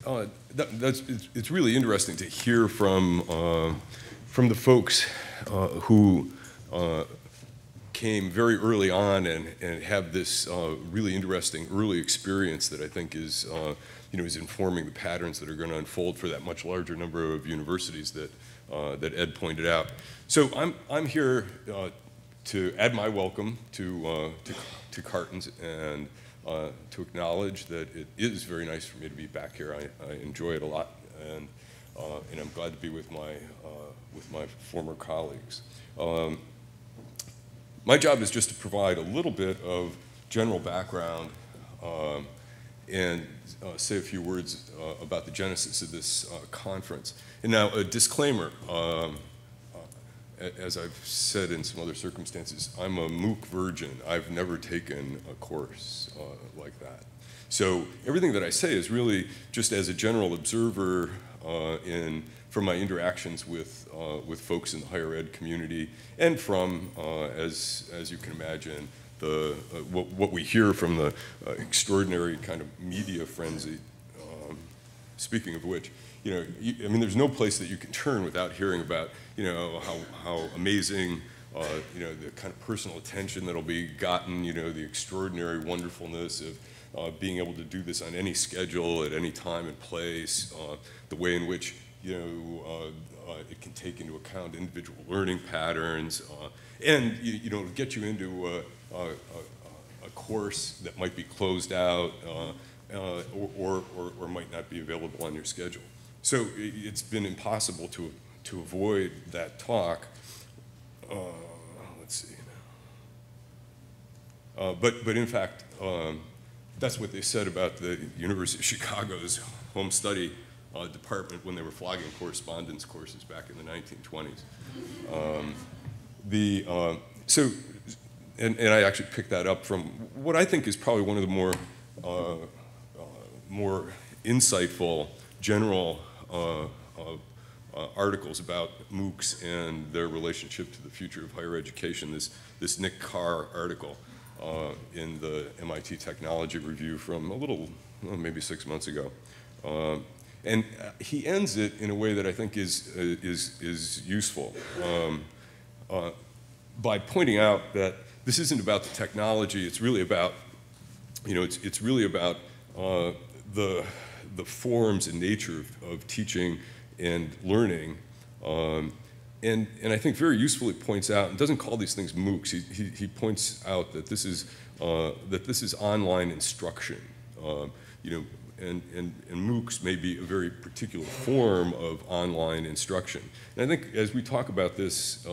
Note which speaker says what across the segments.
Speaker 1: It's really interesting to hear from the folks who came very early on and have this really interesting early experience that I think is is informing the patterns that are going to unfold for that much larger number of universities that Ed pointed out. So I'm here to add my welcome to Cartons and to acknowledge that it is very nice for me to be back here. I enjoy it a lot, and I'm glad to be with my former colleagues. My job is just to provide a little bit of general background and say a few words about the genesis of this conference. And now a disclaimer. As I've said in some other circumstances, I'm a MOOC virgin. I've never taken a course like that. So everything that I say is really just as a general observer from my interactions with folks in the higher ed community, and from, as you can imagine, what we hear from the extraordinary kind of media frenzy. Speaking of which, I mean, there's no place that you can turn without hearing about, how amazing, the kind of personal attention that'll be gotten, the extraordinary wonderfulness of being able to do this on any schedule at any time and place, the way in which, it can take into account individual learning patterns, and, get you into a course that might be closed out or might not be available on your schedule. So it's been impossible to avoid that talk. Let's see. But in fact, that's what they said about the University of Chicago's home study department when they were flogging correspondence courses back in the 1920s. And I actually picked that up from what I think is probably one of the more insightful general articles about MOOCs and their relationship to the future of higher education. This Nick Carr article in the MIT Technology Review from maybe 6 months ago. And he ends it in a way that I think is useful by pointing out that this isn't about the technology. It's really about, it's really about the forms and nature of teaching and learning. And I think very usefully points out, and doesn't call these things MOOCs. He points out that this is online instruction. And MOOCs may be a very particular form of online instruction. And I think as we talk about this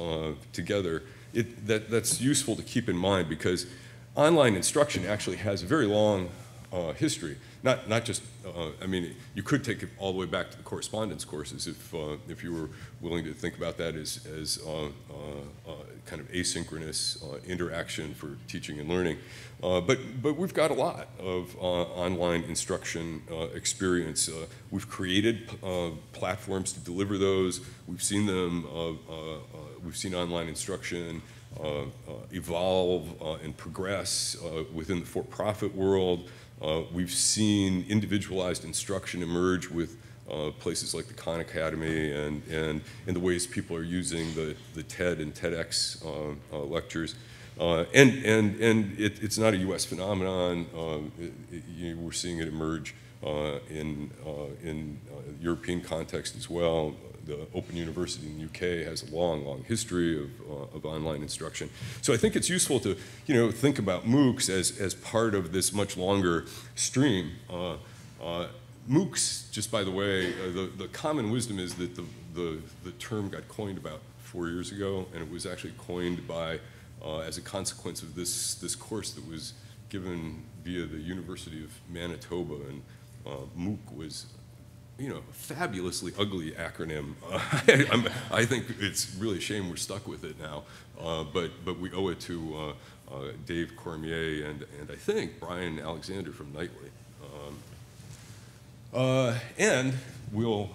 Speaker 1: together, that's useful to keep in mind, because online instruction actually has a very long history. Not just, I mean, you could take it all the way back to the correspondence courses if you were willing to think about that as kind of asynchronous interaction for teaching and learning. But we've got a lot of online instruction experience. We've created platforms to deliver those. We've seen them, we've seen online instruction evolve and progress within the for-profit world. We've seen individualized instruction emerge with places like the Khan Academy and the ways people are using the TED and TEDx lectures. And it's not a US phenomenon. We're seeing it emerge in European context as well. The Open University in the UK has a long history of online instruction. So I think it's useful to think about MOOCs as part of this much longer stream. MOOCs, just by the way, the common wisdom is that the term got coined about 4 years ago, and it was actually coined by as a consequence of this course that was given via the University of Manitoba, and MOOC was a fabulously ugly acronym. I think it's really a shame we're stuck with it now, but we owe it to Dave Cormier and I think Brian Alexander from Knightley. And we'll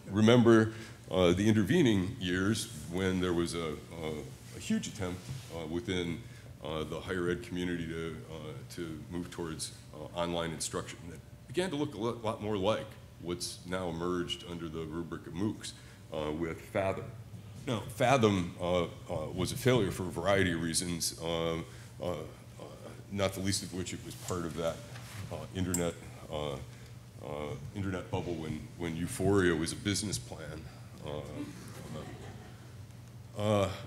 Speaker 1: remember the intervening years when there was a huge attempt within the higher ed community to move towards online instruction that began to look a lot more like what's now emerged under the rubric of MOOCs with Fathom. Now, Fathom was a failure for a variety of reasons, not the least of which it was part of that internet bubble when Euphoria was a business plan.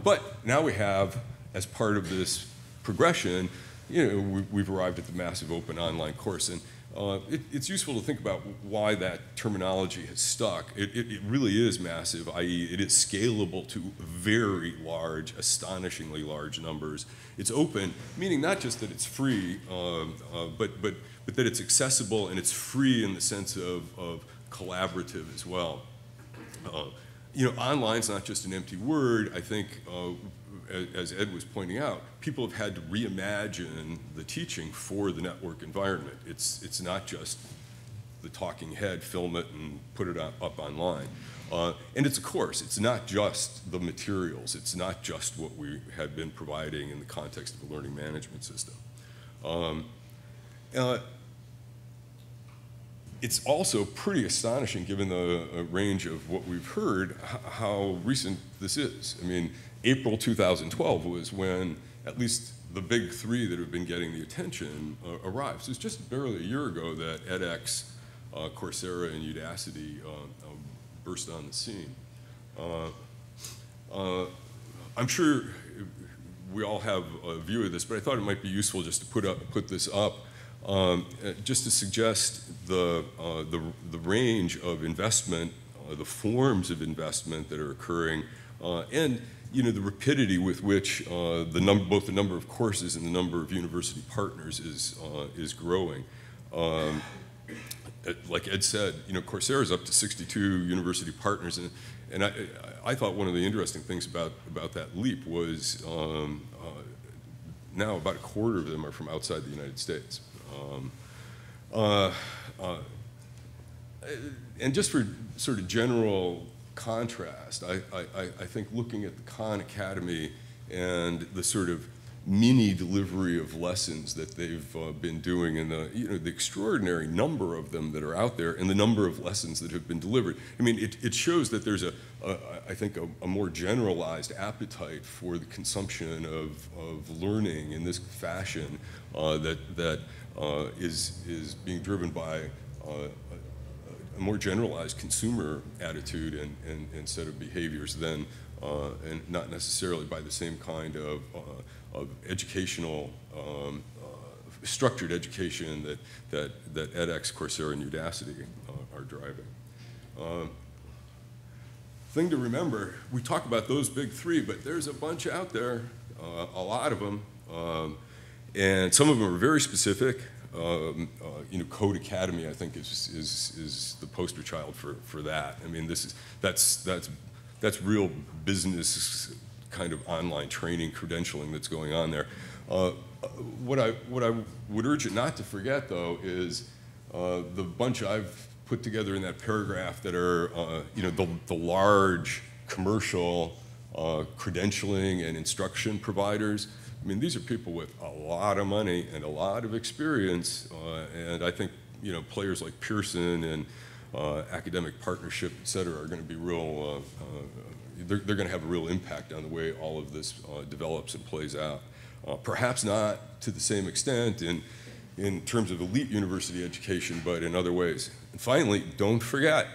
Speaker 1: But now we have, as part of this progression, we've arrived at the massive open online course. And it's useful to think about why that terminology has stuck. It really is massive, i.e. it is scalable to very large, astonishingly large numbers. It's open, meaning not just that it's free, but that it's accessible and it's free in the sense of collaborative as well. Online's not just an empty word. I think, as Ed was pointing out, people have had to reimagine the teaching for the network environment. It's not just the talking head, film it and put it up online. And it's a course. It's not just the materials. It's not just what we had been providing in the context of a learning management system. It's also pretty astonishing, given the range of what we've heard, how recent this is. I mean, April 2012 was when at least the big three that have been getting the attention arrived. So it's just barely a year ago that edX, Coursera, and Udacity burst on the scene. I'm sure we all have a view of this, but I thought it might be useful just to put this up. Just to suggest the range of investment, the forms of investment that are occurring, and the rapidity with which both the number of courses and the number of university partners is growing. Like Ed said, Coursera is up to 62 university partners, and I thought one of the interesting things about that leap was now about a quarter of them are from outside the United States. And just for sort of general contrast, I think looking at the Khan Academy and the sort of mini delivery of lessons that they've been doing, and the extraordinary number of them that are out there, and the number of lessons that have been delivered. I mean, it shows that there's I think a more generalized appetite for the consumption of learning in this fashion that is being driven by a more generalized consumer attitude and set of behaviors than, and not necessarily by the same kind of educational, structured education that edX, Coursera, and Udacity are driving. Thing to remember, we talk about those big three, but there's a bunch out there, a lot of them, and some of them are very specific. Code Academy, I think, is the poster child for that. I mean, that's real business kind of online training, credentialing that's going on there. What I would urge you not to forget, though, is the bunch I've put together in that paragraph that are, the large commercial credentialing and instruction providers. I mean, these are people with a lot of money and a lot of experience, and I think players like Pearson and Academic Partnership, et cetera, are going to be real. They're going to have a real impact on the way all of this develops and plays out. Perhaps not to the same extent in terms of elite university education, but in other ways. And finally, don't forget,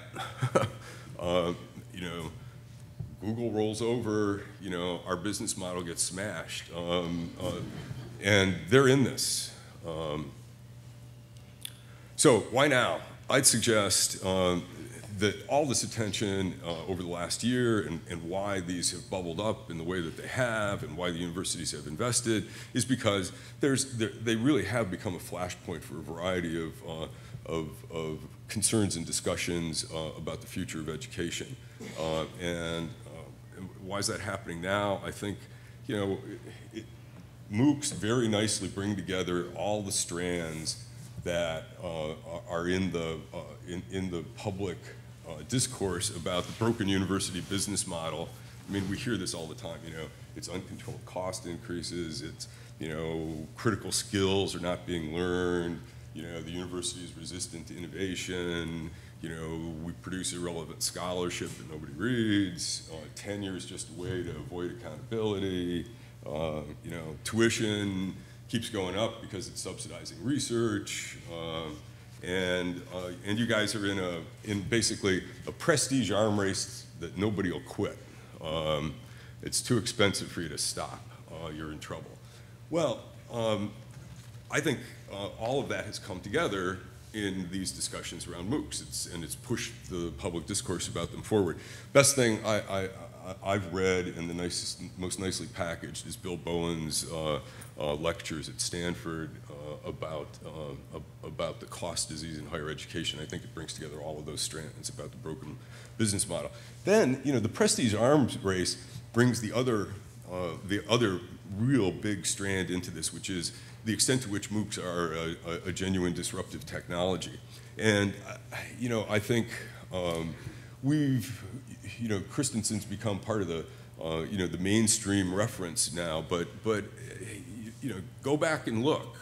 Speaker 1: Google rolls over, our business model gets smashed, and they're in this. So why now? I'd suggest that all this attention over the last year and why these have bubbled up in the way that they have and why the universities have invested is because they really have become a flashpoint for a variety of concerns and discussions about the future of education. And why is that happening now? I think, MOOCs very nicely bring together all the strands that are in the public discourse about the broken university business model. I mean, we hear this all the time. It's uncontrolled cost increases. It's critical skills are not being learned. The university is resistant to innovation. You know, we produce irrelevant scholarship that nobody reads. Tenure is just a way to avoid accountability. You know, tuition keeps going up because it's subsidizing research. And you guys are in basically a prestige arm race that nobody will quit. It's too expensive for you to stop. You're in trouble. Well, I think all of that has come together in these discussions around MOOCs, and it's pushed the public discourse about them forward. Best thing I've read and the most nicely packaged is Bill Bowen's lectures at Stanford about the cost disease in higher education. I think it brings together all of those strands about the broken business model. Then, you know, the prestige arms race brings the other real big strand into this, which is the extent to which MOOCs are a genuine disruptive technology. And, you know, I think you know, Christensen's become part of the, you know, the mainstream reference now, but you know, go back and look.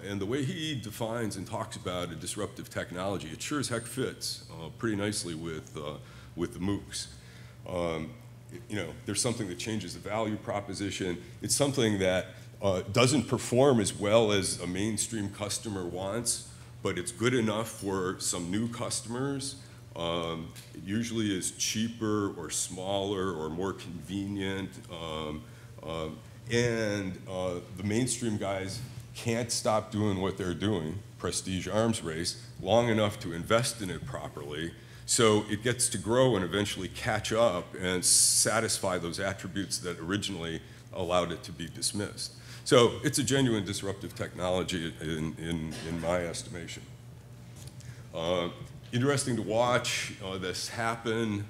Speaker 1: And the way he defines and talks about a disruptive technology, it sure as heck fits pretty nicely with the MOOCs. You know, there's something that changes the value proposition. It's something that doesn't perform as well as a mainstream customer wants, but it's good enough for some new customers. It usually is cheaper or smaller or more convenient. And the mainstream guys can't stop doing what they're doing, prestige arms race, long enough to invest in it properly. So it gets to grow and eventually catch up and satisfy those attributes that originally allowed it to be dismissed. So it's a genuine disruptive technology in my estimation. Interesting to watch this happen.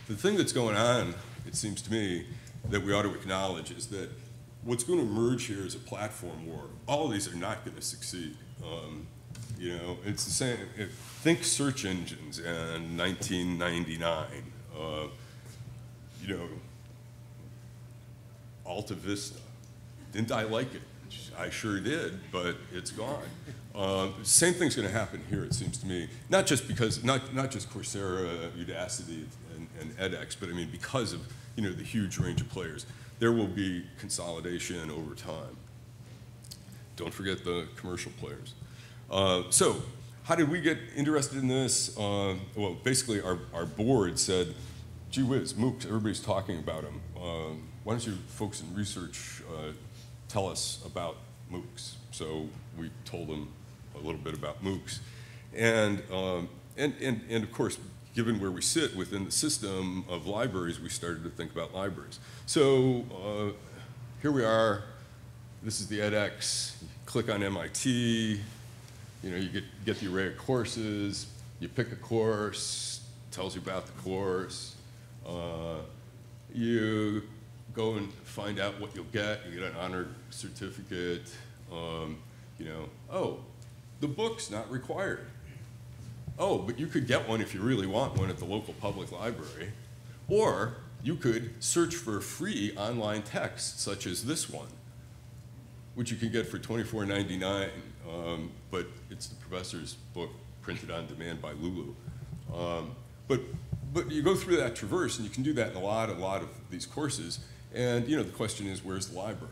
Speaker 1: The thing that's going on, it seems to me, that we ought to acknowledge is that what's going to emerge here is a platform war. All of these are not going to succeed. You know, it's the same. Think search engines in 1999. You know, Alta Vista. Didn't I like it? I sure did, but it's gone. Same thing's going to happen here, it seems to me. Not just because, not just Coursera, Udacity, and edX, but I mean because of, you know, the huge range of players. There will be consolidation over time. Don't forget the commercial players. So, how did we get interested in this? Well, basically, our board said, gee whiz, MOOCs, everybody's talking about them. Why don't you folks in research tell us about MOOCs? So we told them a little bit about MOOCs. And of course, given where we sit within the system of libraries, we started to think about libraries. So here we are. This is the edX. You click on MIT. You know, you get the array of courses. You pick a course. Tells you about the course. You go and find out what you'll get. You get an honor certificate. You know, oh, the book's not required. Oh, but you could get one if you really want one at the local public library. Or you could search for free online text, such as this one, which you can get for $24.99, but it's the professor's book printed on demand by Lulu. But you go through that traverse, and you can do that in a lot of these courses. And you know, the question is, where's the library?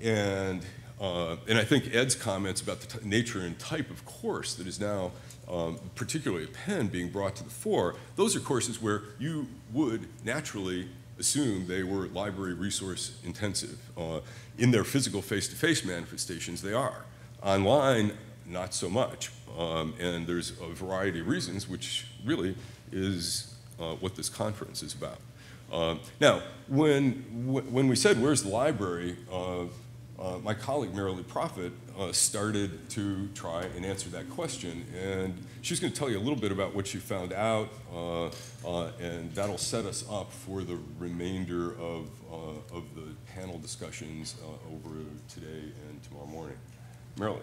Speaker 1: And I think Ed's comments about the nature and type of course that is now, particularly at Penn, being brought to the fore, those are courses where you would naturally assume they were library resource intensive. In their physical face-to-face manifestations, they are. Online, not so much. And there's a variety of reasons, which really is what this conference is about. Now, when we said, where's the library, my colleague, Marilee Prophet, started to try and answer that question. And she's going to tell you a little bit about what she found out, and that'll set us up for the remainder of the panel discussions over today and tomorrow morning. Marilee.